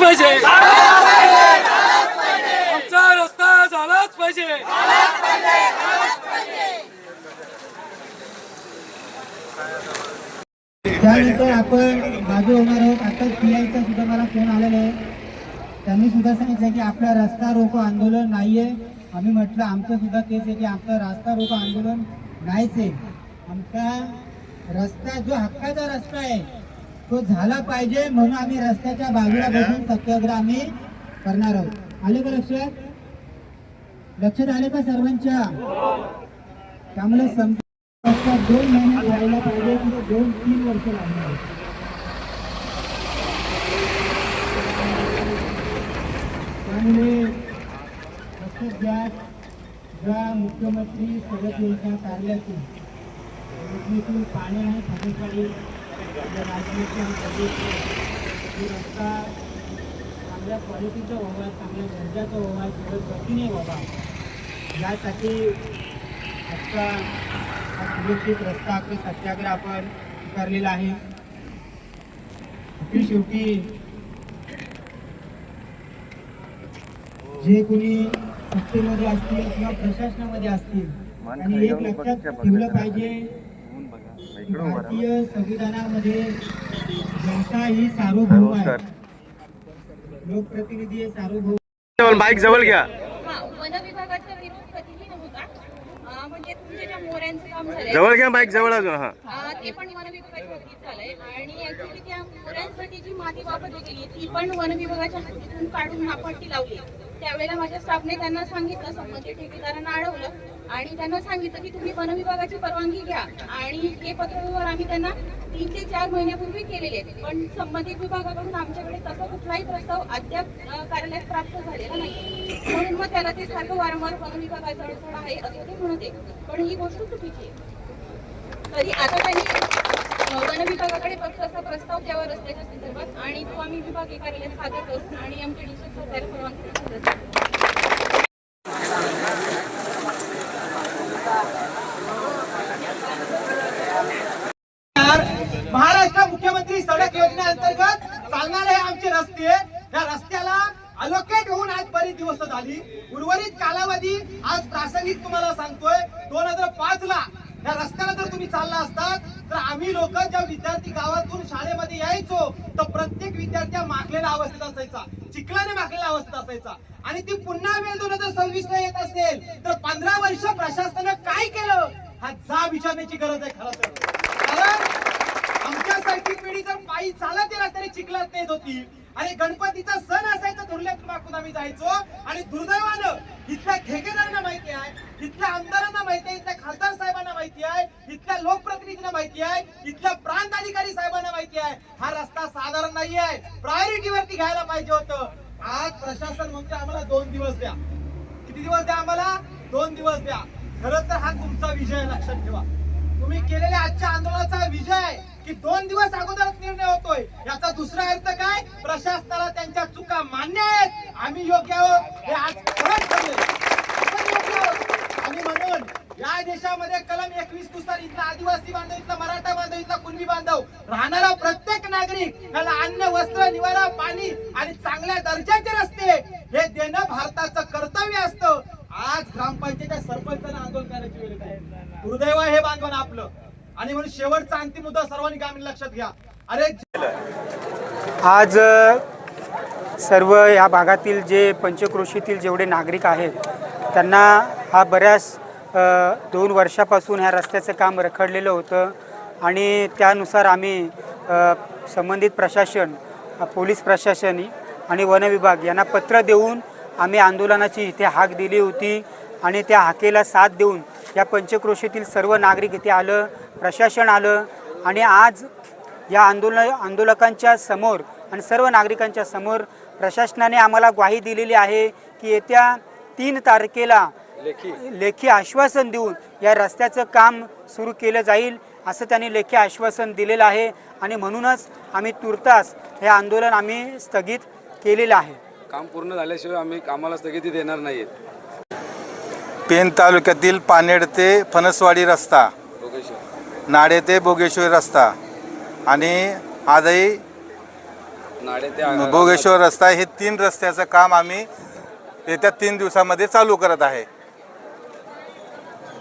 पाहिजे, आमचा रस्ता झालाच पाहिजे। त्यानंतर आपण बाजू होणार आहोत। आता पीआयचा सुद्धा मला फोन आलेला आहे, त्यांनी सुद्धा सांगितलं की आपला रस्ता रोको आंदोलन नाहीये। आम्ही म्हटलं आमचं सुद्धा तेच आहे की आमचं रस्ता रोको आंदोलन नाहीच आहे। आमचा रस्ता जो हक्काचा रस्ता आहे तो झाला पाहिजे, म्हणून आम्ही रस्त्याच्या बाजूला बसून सत्याग्रह आम्ही करणार आहोत। आले का लक्षात? लक्षात आले का सर्वांच्या? त्यामुळे 2 महिने व्हायला पाहिजे, 2-3 वर्ष लागणार। त्यामुळे लक्षात घ्या, ज्या मुख्यमंत्री सडक योजना कार्यालयातून पाणी आणि फटेपाडी रस्ता चांगल्या क्वालिटीचा व्हावा, चांगल्या दर्जाचा व्हावा, जलद गतीने व्हावा, यासाठी आजचा हा सुरक्षित रस्ता हक्क सत्याग्रह आपण करलेला आहे। शेवटी जे कोणी सत्तेमध्ये असतील किंवा प्रशासनामध्ये असतील आणि एक लक्षात ठेवलं पाहिजे, भारतीय संविधानामध्ये जनता ही सार्वभौम आहे, लोकप्रतिनिधी हे सार्वभौम। माईक जवळ घ्या। वन विभागाचा विरोध कधीही नव्हता, म्हणजे तुमचे ज्या मोऱ्यांचं काम झालंय जवळ घ्या माईक जवळ अजून। हा, ते पण वन विभागाच्या हद्दीत झालंय आणि ऍक्च्युली त्या मोऱ्यांसाठी जी माती वापरली गेली ती पण वन विभागाच्या हद्दीतून काढून नापट्टी लावली। त्यावेळेला माझ्या स्टाफने त्यांना सांगितलं, संबंधित ठेकेदारांना अडवलं आणि त्यांना सांगितलं की तुम्ही वन विभागाची परवानगी घ्या, आणि ते पत्रव्यवहार आम्ही त्यांना 3 ते 4 महिन्यापूर्वी केलेले, पण संबंधित विभागाकडून आमच्याकडे तसा कुठलाही प्रस्ताव अद्याप कार्यालयात प्राप्त झालेला नाही, म्हणून मग त्याला ते सारखं वारंवार वन विभागाचा अडथळा आहे असं ते म्हणते, पण ही गोष्ट चुकीची आहे। तरी आता त्यांनी वन विभागाकडे फक्त असा प्रस्ताव द्यावा रस्त्याच्या संदर्भात, आणि तो आम्ही विभागीय कार्यालयात सादर करू आणि एमटीडीसी सरकार परवानगी देऊ। महाराष्ट्र मुख्यमंत्री सडक योजना अंतर्गत चालणारे आमचे रस्ते, या रस्त्याला अलोकेट होऊन आज बरीच दिवस झाली। उर्वरित कालावधी आज प्रासंगिक तुम्हाला सांगतोय, 2005 ला या रस्त्याला जर तुम्ही चालला असतात तर आम्ही लोक ज्या विद्यार्थी गावातून शाळेमध्ये यायचो तर प्रत्येक विद्यार्थी माखलेल्या अवस्थेत असायचा, चिखलाने माखलेल्या अवस्थेत असायचा, आणि ती पुन्हा वेळ 2026 ला येत असेल तर 15 वर्ष प्रशासनानं काय केलं हा जा विचारण्याची गरज आहे खरं तर। कारण आमच्यासारखी पिढी जर पायी चालत या रस्त्याने चिखलात येत होती आणि गणपतीचा सण असायचा, धुरल्यातून मागून आम्ही जायचो, आणि दुर्दैवानं इथल्या ठेकेदारांना माहिती आहे, इथल्या आमदारांना माहिती आहे, इथल्या खासदार साहेबांना माहिती आहे, इथल्या लोकप्रतिनिधींना माहिती आहे, इथल्या प्रांत अधिकारी साहेबांना माहिती आहे, हा रस्ता साधारण नाही आहे, प्रायोरिटी वरती घ्यायला पाहिजे होतं। आज प्रशासन म्हणते आम्हाला 2 दिवस द्या। किती दिवस द्या आम्हाला? 2 दिवस द्या। खरं तर हा तुमचा विजय आहे, लक्षात ठेवा। तुम्ही केलेल्या आजच्या आंदोलनाचा विजय की 2 दिवस अगोदरच निर्णय होतोय, याचा दुसरा अर्थ काय? प्रशासनाला त्यांच्या चुका मान्य आहेत, आम्ही योग्य आहोत हे आज खरंच ठरले, आपण योग्य आहोत। आणि म्हणून या देशामध्ये कलम 21 नुसार इथला आदिवासी बांधव, इथला मराठा बांधव, इथला कुणबी बांधव राहणारा प्रत्येक नागरिक याला अन्न, वस्त्र, निवारा, पाणी आणि चांगल्या दर्जाचे रस्ते हे देणं भारताचं कर्तव्य असतं। आज ग्रामपंचायतीच्या सरपंचांना आंदोलन करण्याची वेळ आहे, दुर्दैव हे बांधवान आपलं। आणि म्हणून शेवटचा अंतिम मुद्दा सर्वांनी गामी लक्षात घ्या। अरे आज सर्व या भागातील जे पंचक्रोशीतील जेवढे नागरिक आहेत त्यांना हा बऱ्याच 2 वर्षापासून ह्या रस्त्याचं काम रखडलेलं होतं, आणि त्यानुसार आम्ही संबंधित प्रशासन, पोलीस प्रशासन आणि वन विभाग यांना पत्र देऊन आम्ही आंदोलनाची इथे हाक दिली होती, आणि त्या हाकेला साथ देऊन या पंचक्रोशीतील सर्व नागरिक इथे आलं, प्रशासन आलं, आणि आज या आंदोलकांच्या समोर आणि सर्व नागरिकांच्या समोर प्रशासनाने आम्हाला ग्वाही दिलेली आहे की येत्या 3 तारखेला लेखी आश्वासन देऊन या रस्त्याचं काम सुरू केलं जाईल असं त्यांनी लेखी आश्वासन दिलेलं आहे, आणि म्हणूनच आम्ही तुर्तास हे आंदोलन आम्ही स्थगित केलेलं आहे। काम पूर्ण झाल्याशिवाय आम्ही कामाला स्थगिती देणार नाहीत। पेन तालुक्यातील पानेड ते फणसवाडी रस्ता, नाडे ते बोगेश्वरी रस्ता, आणि आजही नाडे ते भोगेश्वर रस्ता हे 3 रस्त्याचं काम आम्ही येत्या 3 दिवसामध्ये चालू करत आहे.